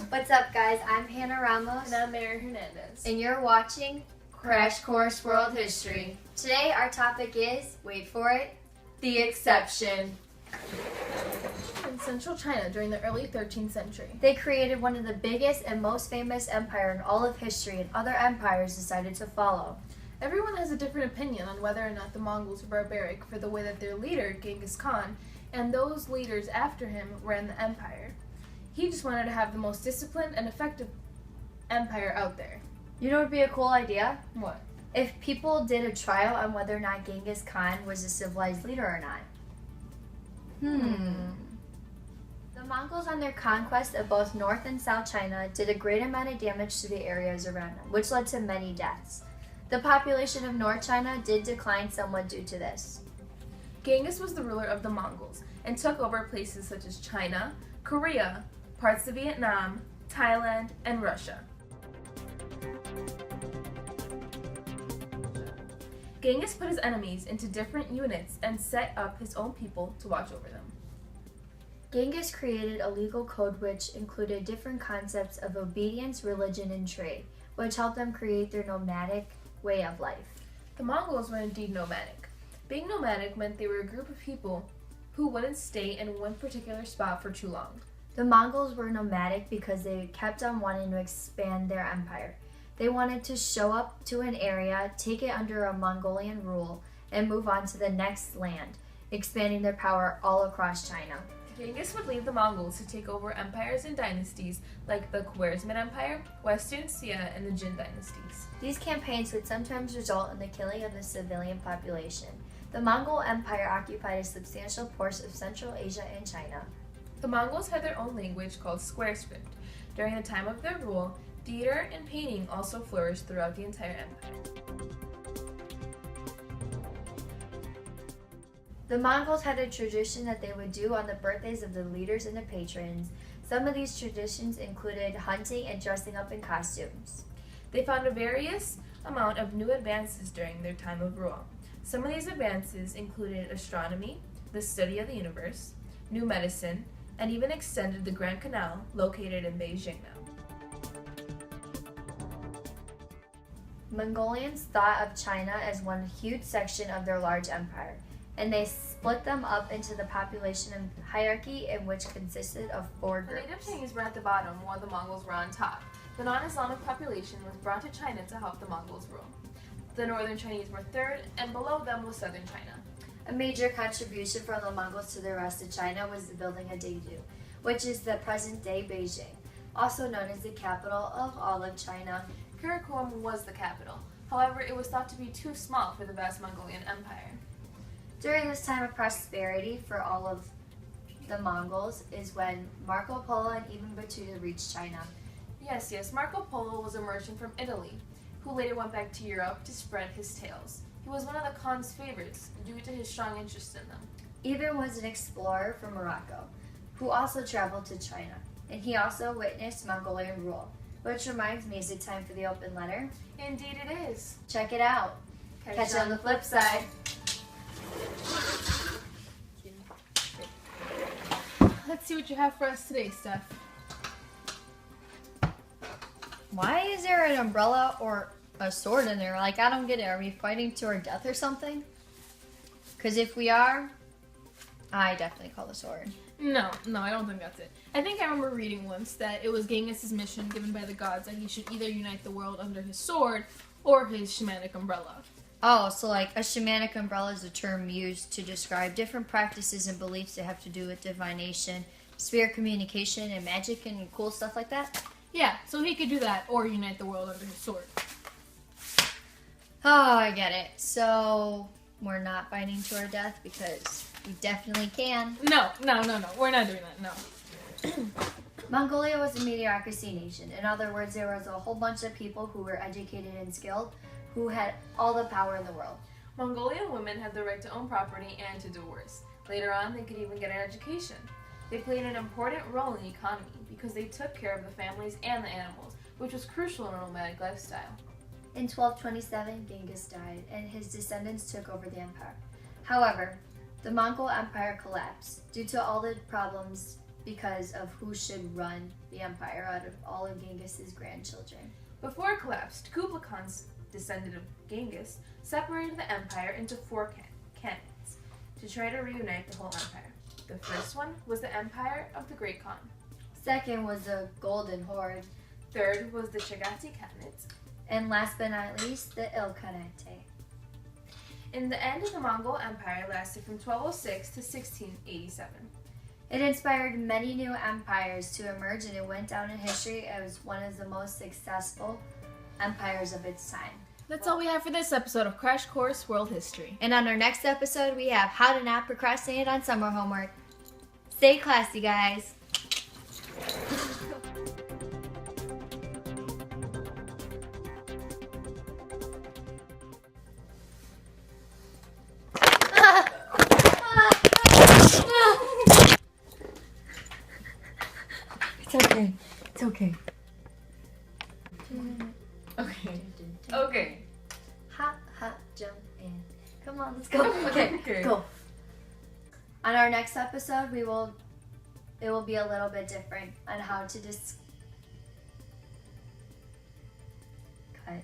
What's up, guys? I'm Hannah Ramos. And I'm Mary Hernandez. And you're watching Crash Course World History. Today, our topic is, wait for it, the exception. In central China during the early 13th century, they created one of the biggest and most famous empire in all of history, and other empires decided to follow. Everyone has a different opinion on whether or not the Mongols were barbaric for the way that their leader, Genghis Khan, and those leaders after him ran the empire. He just wanted to have the most disciplined and effective empire out there. You know what would be a cool idea? What? If people did a trial on whether or not Genghis Khan was a civilized leader or not. The Mongols on their conquest of both North and South China did a great amount of damage to the areas around them, which led to many deaths. The population of North China did decline somewhat due to this. Genghis was the ruler of the Mongols and took over places such as China, Korea, parts of Vietnam, Thailand, and Russia. Genghis put his enemies into different units and set up his own people to watch over them. Genghis created a legal code which included different concepts of obedience, religion, and trade, which helped them create their nomadic way of life. The Mongols were indeed nomadic. Being nomadic meant they were a group of people who wouldn't stay in one particular spot for too long. The Mongols were nomadic because they kept on wanting to expand their empire. They wanted to show up to an area, take it under a Mongolian rule, and move on to the next land, expanding their power all across China. Genghis would leave the Mongols to take over empires and dynasties like the Khwarezmian Empire, Western Xia, and the Jin dynasties. These campaigns would sometimes result in the killing of the civilian population. The Mongol Empire occupied a substantial portion of Central Asia and China. The Mongols had their own language called square script. During the time of their rule, theater and painting also flourished throughout the entire empire. The Mongols had a tradition that they would do on the birthdays of the leaders and the patrons. Some of these traditions included hunting and dressing up in costumes. They found a various amount of new advances during their time of rule. Some of these advances included astronomy, the study of the universe, new medicine, and even extended the Grand Canal located in Beijing now. Mongolians thought of China as one huge section of their large empire, and they split them up into the population hierarchy, in which consisted of 4 groups. The native Chinese were at the bottom while the Mongols were on top. The non-Islamic population was brought to China to help the Mongols rule. The northern Chinese were third, and below them was southern China. A major contribution from the Mongols to the rest of China was the building of Daegu, which is the present-day Beijing, also known as the capital of all of China. Karakorum was the capital. However, it was thought to be too small for the vast Mongolian Empire. During this time of prosperity for all of the Mongols is when Marco Polo and Ibn Battuta reached China. Yes, Marco Polo was a merchant from Italy, who later went back to Europe to spread his tales. He was one of the Khan's favorites due to his strong interest in them. Ibn was an explorer from Morocco, who also traveled to China, and he also witnessed Mongolian rule. Which reminds me, is it time for the open letter? Indeed it is. Check it out. Catch you on the flip side. Let's see what you have for us today, Steph. Why is there an umbrella or a sword in there? Like, I don't get it. Are we fighting to our death or something? Because if we are, I definitely call the sword. No, I don't think that's it. I think I remember reading once that it was Genghis' mission given by the gods that he should either unite the world under his sword or his shamanic umbrella. Oh, so like a shamanic umbrella is a term used to describe different practices and beliefs that have to do with divination, spirit communication, and magic and cool stuff like that? Yeah, so he could do that or unite the world under his sword. Oh, I get it. So we're not fighting to our death because we definitely can. No. We're not doing that, no. Mongolia was a mediocrity nation. In other words, there was a whole bunch of people who were educated and skilled, who had all the power in the world. Mongolian women had the right to own property and to divorce. Later on, they could even get an education. They played an important role in the economy because they took care of the families and the animals, which was crucial in a nomadic lifestyle. In 1227, Genghis died, and his descendants took over the empire. However, the Mongol Empire collapsed due to all the problems because of who should run the the empire out of all of Genghis's grandchildren. Before it collapsed, Kublai Khan's descendant of Genghis separated the empire into four cantons to try to reunite the whole empire. The first one was the Empire of the Great Khan. Second was the Golden Horde. Third was the Chagatai Khanate. And last but not least, the Ilkhanate. In the end, the Mongol Empire lasted from 1206 to 1687. It inspired many new empires to emerge, and it went down in history as one of the most successful empires of its time. That's all we have for this episode of Crash Course World History. And on our next episode, we have how to not procrastinate on summer homework. Stay classy, guys. It's okay. It's okay. Okay. Hop, hop, jump in. Come on, let's go. Okay, Okay. go. On our next episode, it will be a little bit different on how to cut.